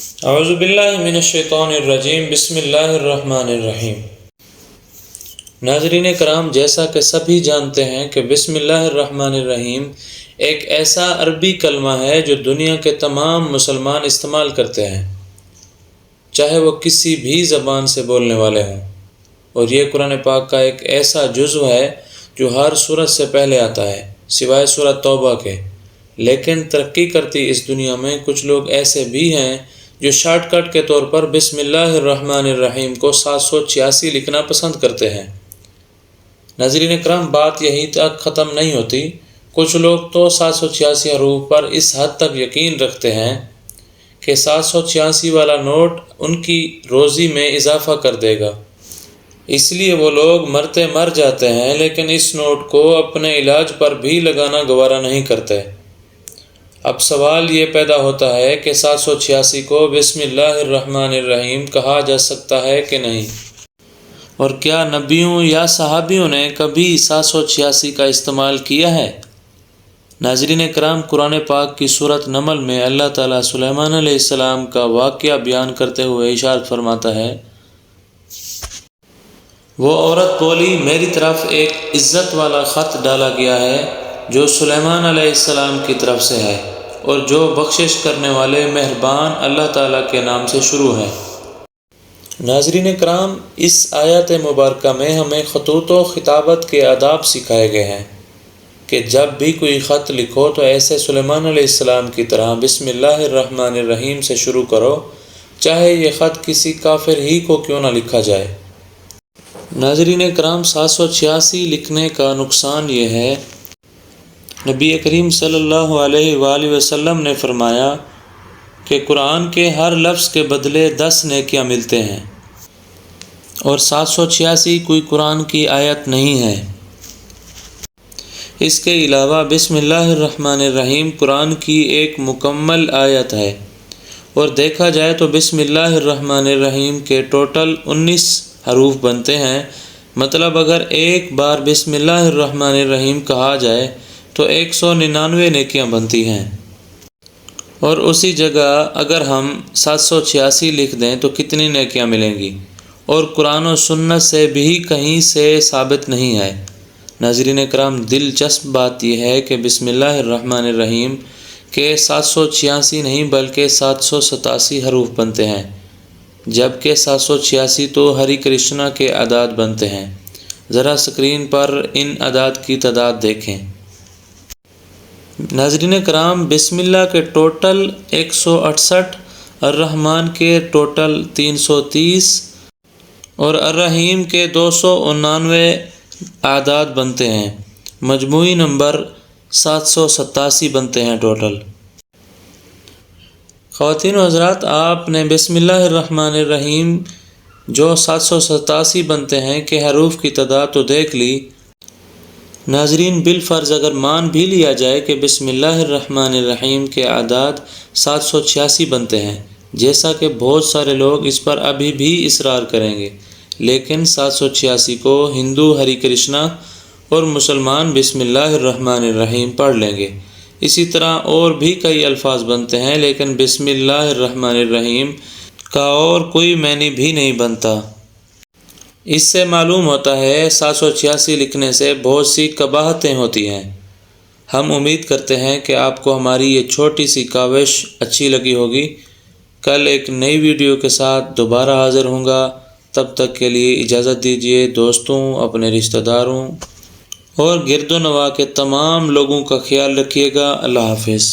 اعوذ باللہ من الشیطان الرجیم، بسم اللہ الرحمن الرحیم۔ ناظرین کرام، جیسا کہ سبھی جانتے ہیں کہ بسم اللہ الرحمن الرحیم ایک ایسا عربی کلمہ ہے جو دنیا کے تمام مسلمان استعمال کرتے ہیں، چاہے وہ کسی بھی زبان سے بولنے والے ہوں، اور یہ قرآن پاک کا ایک ایسا جزو ہے جو ہر سورت سے پہلے آتا ہے سوائے سورت توبہ کے۔ لیکن ترقی کرتی اس دنیا میں کچھ لوگ ایسے بھی ہیں جو شارٹ کٹ کے طور پر بسم اللہ الرحمن الرحیم کو 786 لکھنا پسند کرتے ہیں۔ ناظرین کرام، بات یہیں تک ختم نہیں ہوتی۔ کچھ لوگ تو 786 حروف پر اس حد تک یقین رکھتے ہیں کہ 786 والا نوٹ ان کی روزی میں اضافہ کر دے گا، اس لیے وہ لوگ مرتے مر جاتے ہیں، لیکن اس نوٹ کو اپنے علاج پر بھی لگانا گوارا نہیں کرتے۔ اب سوال یہ پیدا ہوتا ہے کہ 786 کو بسم اللہ الرحمن الرحیم کہا جا سکتا ہے کہ نہیں، اور کیا نبیوں یا صحابیوں نے کبھی 786 کا استعمال کیا ہے؟ ناظرین کرام، قرآن پاک کی سورۃ نمل میں اللہ تعالیٰ سلیمان علیہ السلام کا واقعہ بیان کرتے ہوئے ارشاد فرماتا ہے، وہ عورت بولی، میری طرف ایک عزت والا خط ڈالا گیا ہے جو سلیمان علیہ السلام کی طرف سے ہے، اور جو بخشش کرنے والے مہربان اللہ تعالیٰ کے نام سے شروع ہے۔ ناظرین کرام، اس آیت مبارکہ میں ہمیں خطوط و خطابت کے آداب سکھائے گئے ہیں کہ جب بھی کوئی خط لکھو تو ایسے سلیمان علیہ السلام کی طرح بسم اللہ الرحمن الرحیم سے شروع کرو، چاہے یہ خط کسی کافر ہی کو کیوں نہ لکھا جائے۔ ناظرین کرام، 786 لکھنے کا نقصان یہ ہے، نبی کریم صلی اللہ علیہ وآلہ وسلم نے فرمایا کہ قرآن کے ہر لفظ کے بدلے 10 نیکیاں ملتے ہیں، اور 786 کوئی قرآن کی آیت نہیں ہے۔ اس کے علاوہ بسم اللہ الرحمن الرحیم قرآن کی ایک مکمل آیت ہے، اور دیکھا جائے تو بسم اللہ الرحمن الرحیم کے ٹوٹل 19 حروف بنتے ہیں۔ مطلب اگر ایک بار بسم اللہ الرحمن الرحیم کہا جائے تو 199 نیکیاں بنتی ہیں، اور اسی جگہ اگر ہم 786 لکھ دیں تو کتنی نیکیاں ملیں گی، اور قرآن و سنت سے بھی کہیں سے ثابت نہیں ہے۔ ناظرین کرام، دلچسپ بات یہ ہے کہ بسم اللہ الرحمن الرحیم کے 786 نہیں بلکہ 787 حروف بنتے ہیں، جبکہ 786 تو ہری کرشنا کے اعداد بنتے ہیں۔ ذرا اسکرین پر ان اعداد کی تعداد دیکھیں۔ ناظرین کرام، بسم اللہ کے ٹوٹل 168، الرحمن کے ٹوٹل 330 اور الرحیم کے 299 اعداد بنتے ہیں، مجموعی نمبر 787 بنتے ہیں ٹوٹل۔ خواتین و حضرات، آپ نے بسم اللہ الرحمن الرحیم جو 787 بنتے ہیں کہ حروف کی تعداد تو دیکھ لی۔ ناظرین، بالفرض اگر مان بھی لیا جائے کہ بسم اللہ الرحمن الرحیم کے اعداد 786 بنتے ہیں، جیسا کہ بہت سارے لوگ اس پر ابھی بھی اصرار کریں گے، لیکن 786 کو ہندو ہری کرشنا اور مسلمان بسم اللہ الرحمن الرحیم پڑھ لیں گے۔ اسی طرح اور بھی کئی الفاظ بنتے ہیں، لیکن بسم اللہ الرحمن الرحیم کا اور کوئی معنی بھی نہیں بنتا۔ اس سے معلوم ہوتا ہے 786 لکھنے سے بہت سی قباحتیں ہوتی ہیں۔ ہم امید کرتے ہیں کہ آپ کو ہماری یہ چھوٹی سی کاوش اچھی لگی ہوگی۔ کل ایک نئی ویڈیو کے ساتھ دوبارہ حاضر ہوں گا، تب تک کے لیے اجازت دیجیے۔ دوستوں، اپنے رشتہ داروں اور گرد و نواح کے تمام لوگوں کا خیال رکھیے گا۔ اللہ حافظ۔